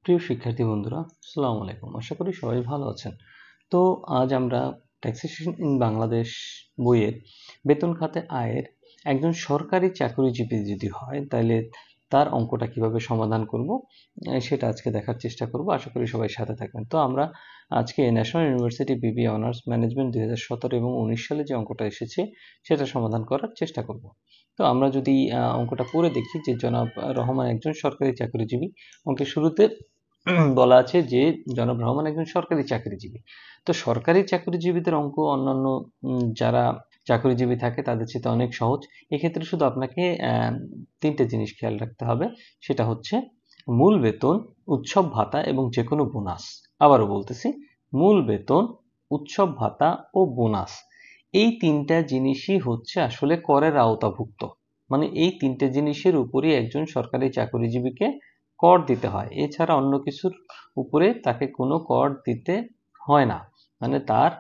প্রিয় শিক্ষার্থী বন্ধুরা, আসসালামু আলাইকুম। আশা করি সবাই ভালো আছেন। তো আজ আমরা ট্যাক্সেশন ইন বাংলাদেশ বইয়ের বেতন খাতে আয়ের একজন সরকারি চাকরিজীবী যদি হয় তাহলে তার অঙ্কটা কিভাবে সমাধান করব সেটা আজকে দেখার চেষ্টা করব। আশা করি সবাই সাথে থাকবেন। তো আমরা আজকে national university BBA honours management 2017 এবং 19 সালে যে অঙ্কটা এসেছে সেটা সমাধান করার চেষ্টা করব। তো আমরা যদি অঙ্কটা পড়ে দেখি যে জনাব রহমান একজন সরকারি চাকরিজীবী। অঙ্কের শুরুতে বলা আছে যে জনাব রহমান একজন সরকারি চাকরিজীবী। তো সরকারি চাকরিজীবীদের অঙ্ক অন্যান্য যারা চাকরিজীবী থাকে তাদের চেয়ে অনেক সহজ। এক্ষেত্রে শুধু আপনাকে তিনটে জিনিস খেয়াল রাখতে হবে। সেটা হচ্ছে মূল বেতন, উৎসব ভাতা এবং যে কোনো বোনাস। আবারও বলতেছি, মূল বেতন, উৎসব ভাতা ও বোনাস, এই তিনটা জিনিসই হচ্ছে আসলে করের আওতাভুক্ত। মানে এই তিনটে জিনিসের উপরই একজন সরকারি চাকরিজীবীকে কর দিতে হয়। এছাড়া অন্য কিছুর উপরে তাকে কোনো কর দিতে হয় না। মানে তার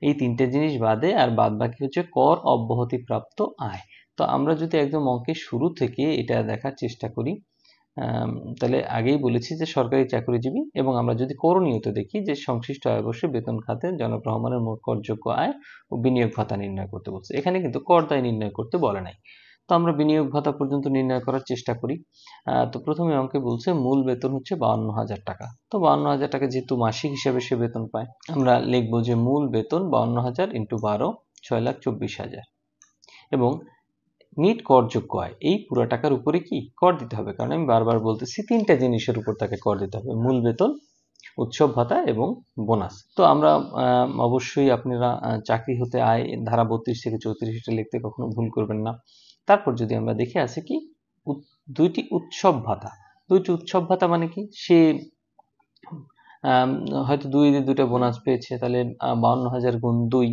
এই তিনটে জিনিস বাদে আর বাদ বাকি হচ্ছে কর অব্যাহতিপ্রাপ্ত আয়। তো আমরা যদি একদম অঙ্কের শুরু থেকে এটা দেখার চেষ্টা করি, তাহলে আগেই বলেছি যে সরকারি চাকরিজীবী, এবং আমরা যদি করণীয়তে দেখি যে সংশ্লিষ্ট আয় বর্ষে বেতন খাতে জনক রহমানের মোট করযোগ্য আয় ও বিনিয়োগ ভাতা নির্ণয় করতে বলছে। এখানে কিন্তু কর দায় নির্ণয় করতে বলে নাই। তো আমরা বিনিয়োগ ভাতা পর্যন্ত নির্ণয় করার চেষ্টা করি। তো প্রথমে অঙ্কে বলছে মূল বেতন হচ্ছে 52,000 টাকা। তো 52,000 টাকা যেহেতু মাসিক হিসাবে সে বেতন পায়, আমরা লিখবো যে মূল বেতন 52,000 ইন্টু 12, 6,24,000, এবং নিট করযোগ্য আয় এই পুরো টাকার উপরে কি কর দিতে হবে। কারণ আমি বারবার বলতেছি তিনটা জিনিসের উপর তাকে কর দিতে হবে: মূল বেতন, উৎসব ভাতা এবং বোনাস। তো আমরা অবশ্যই আপনারা চাকরি হতে আয় ধারা 32 থেকে 34 এটা লিখতে কখনো ভুল করবেন না। তারপর যদি আমরা দেখে আসি কি দুইটি উৎসব ভাতা। দুইটি উৎসব ভাতা মানে কি, সে হয়তো দুইটা বোনাস পেয়েছে, তাহলে 52,000 গুণ 2,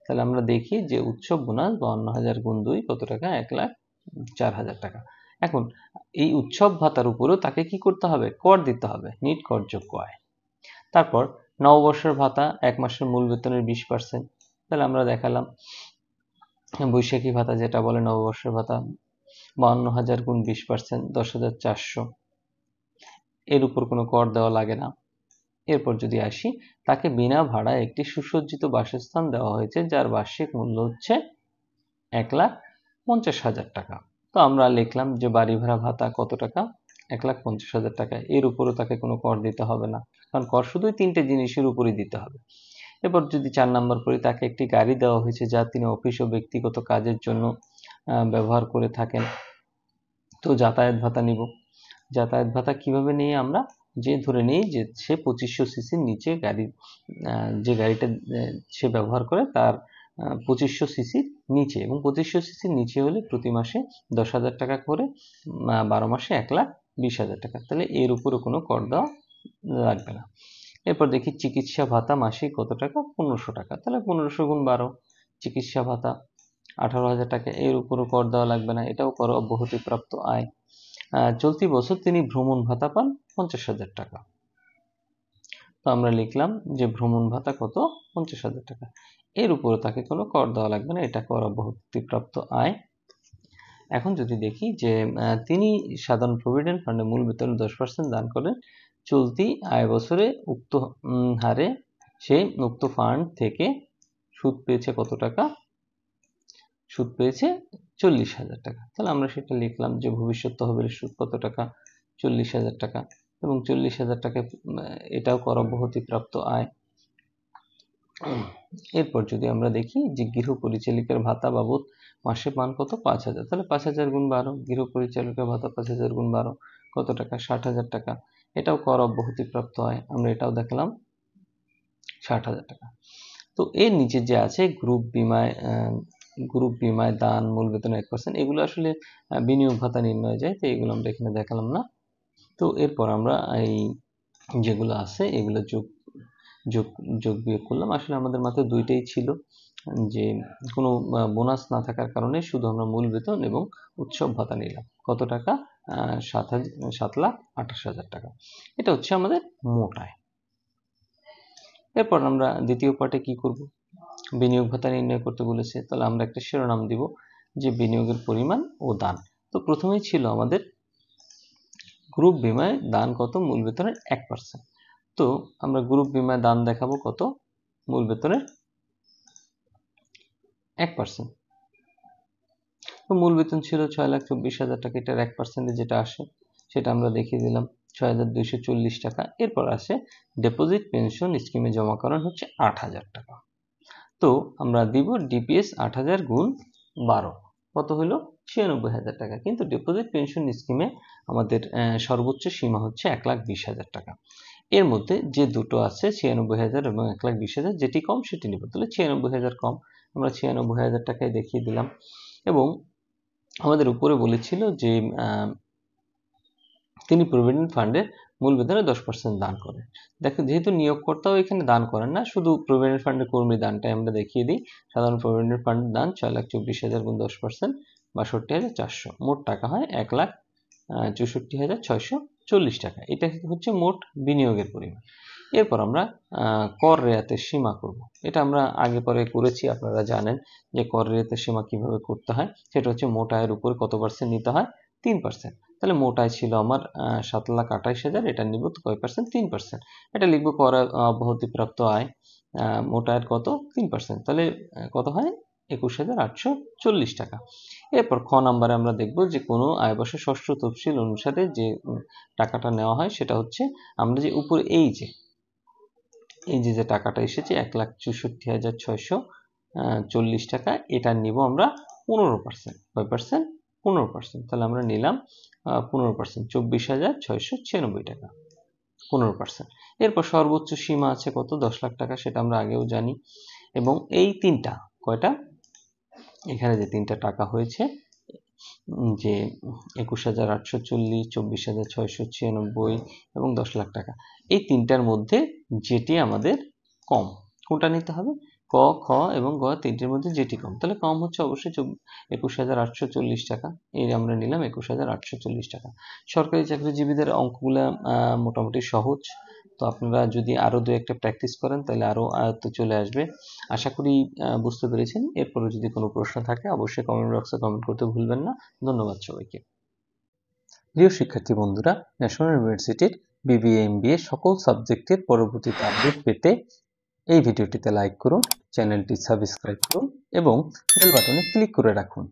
তাহলে আমরা দেখি যে উৎসব বোনাস 52,000 গুণ 2 কত টাকা, 1,04,000 টাকা। এখন এই উৎসব ভাতার উপরেও তাকে কি করতে হবে, কর দিতে হবে, নিট করযোগ্য আয়। তারপর নববর্ষের ভাতা, এক মাসের মূল বেতনের 20%। তাহলে আমরা দেখালাম বৈশাখী ভাতা যেটা বলে নববর্ষের ভাতা, 52,000 গুণ 20%, 10,400, এর উপর কোনো কর দেওয়া লাগে না। এরপর যদি আসি, তাকে বিনা ভাড়ায় একটি সুসজ্জিত বাসস্থান দেওয়া হয়েছে যার বার্ষিক মূল্য হচ্ছে 1,50,000 টাকা। তো আমরা লিখলাম যে বাড়ি ভাড়া ভাতা কত টাকা, 1,50,000 টাকা। এর উপরও তাকে কোনো কর দিতে হবে না, কারণ কর শুধুই তিনটে জিনিসের উপরই দিতে হবে। এরপর যদি 4 নম্বর পড়ি, তাকে একটি গাড়ি দেওয়া হয়েছে যা তিনি অফিস ও ব্যক্তিগত কাজের জন্য ব্যবহার করে থাকেন। তো যাতায়াত ভাতা নিব। যাতায়াত ভাতা কিভাবে নিয়ে আমরা, যে ধরে নিই যে সে 2500 সিসির নিচে গাড়ি, যে গাড়িটা সে ব্যবহার করে তার 2500 সিসির নিচে, এবং 2500 সিসির নিচে হলে প্রতি মাসে 10,000 টাকা করে, 12 মাসে 1,20,000 টাকা। তাহলে এর উপরে কোনো কর দেওয়া লাগবে না। এরপর দেখি চিকিৎসা ভাতা মাসিক কত টাকা, 1500 টাকা। তাহলে 1500 গুণ 12, চিকিৎসা ভাতা 18,000 টাকা। এর উপরও কর দেওয়া লাগবে না, এটাও কর অব্যাহতিপ্রাপ্ত আয়। চলতি বছর তিনি ভ্রমণ ভাতা পান 50,000 টাকা। তো আমরা লিখলাম যে ভ্রমণ ভাতা কত, 50,000 টাকা। এর উপরে তাকে কোনো কর দেওয়া লাগবে না, এটা কর অব্যাহতিপ্রাপ্ত আয়। এখন যদি দেখি যে তিনি সাধারণ প্রভিডেন্ট ফান্ডে মূল বেতনের 10% দান করেন, চলতি আয় বছরে উক্ত হারে সে উক্ত ফান্ড থেকে সুদ পেয়েছে কত টাকা, সুদ পেয়েছে 40,000 টাকা। তাহলে আমরা সেটা লিখলাম যে ভবিষ্যৎ তহবিলের সুদ কত টাকা, 40,000 টাকা, এবং 40,000 টাকা এটাও কর অব্যাহতিপ্রাপ্ত আয়। এরপর যদি আমরা দেখি যে গৃহ পরিচালিকার ভাতা বাবদ মাসে পান কত, 5,000। তাহলে 5,000 গুণ 12, গৃহ পরিচালিকার ভাতা 5,000 গুণ 12 কত টাকা, 60,000 টাকা। এটাও কর অব্যাহতিপ্রাপ্ত আয়, আমরা এটাও দেখলাম 60,000 টাকা। তো এর নিচে যে আছে গ্রুপ বিমায় দান, মূল বেতনের 1%, এগুলো আসলে বিনিয়োগ ভাতা নির্ণয় যায়, তো এগুলো আমরা এখানে দেখালাম না। তো এরপর আমরা এই যেগুলো আছে এগুলো যোগ বিয়োগ করলাম। আসলে আমাদের মাথায় দুইটাই ছিল, যে কোনো বোনাস না থাকার কারণে শুধু আমরা মূল বেতন এবং উৎসব ভাতা নিলাম। কত টাকা, 7,28,000 টাকা। এটা হচ্ছে আমাদের মোট আয়। এরপর আমরা দ্বিতীয় পার্টে কি করব, বিনিয়োগ ভাতা নির্ণয় করতে বলেছে। তাহলে আমরা একটা শিরোনাম দিব যে বিনিয়োগের পরিমাণ ও দান। তো প্রথমেই ছিল আমাদের গ্রুপ বিমায় দান কত? মূল বেতনের 1%। তো আমরা গ্রুপ বিমায় দান দেখাবো কত? মূল বেতনের 1%। তো মূল বেতন ছিল 6,24,000 টাকা, এটার 1% যেটা আসে সেটা আমরা দেখিয়ে দিলাম 6,240 টাকা। এরপর আসে ডিপোজিট পেনশন স্কিমে জমাকরণ হচ্ছে 8,000 টাকা। তো আমরা দিব ডিপিএস 8,000 গুণ 12, কত হলো? 96,000 টাকা। কিন্তু ডিপোজিট পেনশন স্কিমে আমাদের সর্বোচ্চ সীমা হচ্ছে 1,20,000 টাকা। এর মধ্যে যে দুটো আছে 96,000 এবং 1,20,000, যেটি কম সেটি নিব। তাহলে 96,000 কম, আমরা 96,000 টাকায় দেখিয়ে দিলাম। এবং আমাদের উপরে বলেছিল যে তিনি প্রভিডেন্ট ফান্ডের মূল বেতনে 10% দান করেন। দেখো, যেহেতু নিয়োগকর্তাও এখানে দান করেন না, শুধু প্রভিডেন্ট ফান্ডের কর্মী দানটাই আমরা দেখিয়ে দিই। সাধারণ প্রভিডেন্ট ফান্ডের দান 6,24,000 গুণ 10%, 62,400। মোট টাকা হয় 1,64,640 টাকা। এটা হচ্ছে মোট বিনিয়োগের পরিমাণ। এরপর আমরা কর রেয়াতের সীমা করব। এটা আমরা আগে পরে করেছি, আপনারা জানেন যে কর রেয়াতের সীমা কিভাবে করতে হয়। সেটা হচ্ছে মোট আয়ের উপরে কত পার্সেন্ট নিতে হয়? 3%। তাহলে মোট আয় ছিল আমার 7,28,000, এটা নিব কয় পার্সেন্ট? 3%। এটা লিখবো কর অব্যাহতিপ্রাপ্ত আয়, মোট আয়ের কত? 3%। তাহলে কত হয়? 21,840 টাকা। এরপর খ নাম্বারে আমরা দেখব যে কোনো আয় বর্ষের ষষ্ঠ তফসিল অনুসারে যে টাকাটা নেওয়া হয় সেটা হচ্ছে আমরা যে উপরে এই যে টাকাটা এসেছে 1,64,640 টাকা, এটা নিব আমরা 15%। কয় পার্সেন্ট? 15%। তাহলে আমরা নিলাম 15%, 24,696 টাকা, 15%। এরপর সর্বোচ্চ সীমা আছে কত? 10 লাখ টাকা, সেটা আমরা আগেও জানি। এবং এই তিনটা, কয়টা? এখানে যে তিনটা টাকা হয়েছে, যে 21,840, 24,696 এবং 10 লাখ টাকা, এই তিনটার মধ্যে যেটি আমাদের কম, কোনটা নিতে হবে? ক, খ এবং গ তিনটির মধ্যে যেটি কম। তাহলে কম হচ্ছে অবশ্যই 21,840 টাকা। এই আমরা নিলাম 21,840 টাকা। সরকারি চাকরিজীবীদের অঙ্কগুলা মোটামুটি সহজ। তো আপনারা যদি আরো দু একটা প্র্যাকটিস করেন তাহলে আরো আয়ত্তে চলে আসবে। আশা করি বুঝতে পেরেছেন। এরপরে যদি কোনো প্রশ্ন থাকে অবশ্যই কমেন্ট বক্সে কমেন্ট করতে ভুলবেন না। ধন্যবাদ সবাইকে। প্রিয় শিক্ষার্থী বন্ধুরা, ন্যাশনাল ইউনিভার্সিটির বিবিএ এমবিএ সকল সাবজেক্টের পরবর্তীতে আপডেট পেতে এই ভিডিওটিতে লাইক করুন, চ্যানেলটি সাবস্ক্রাইব করুন এবং বেল বাটনে ক্লিক করে রাখুন।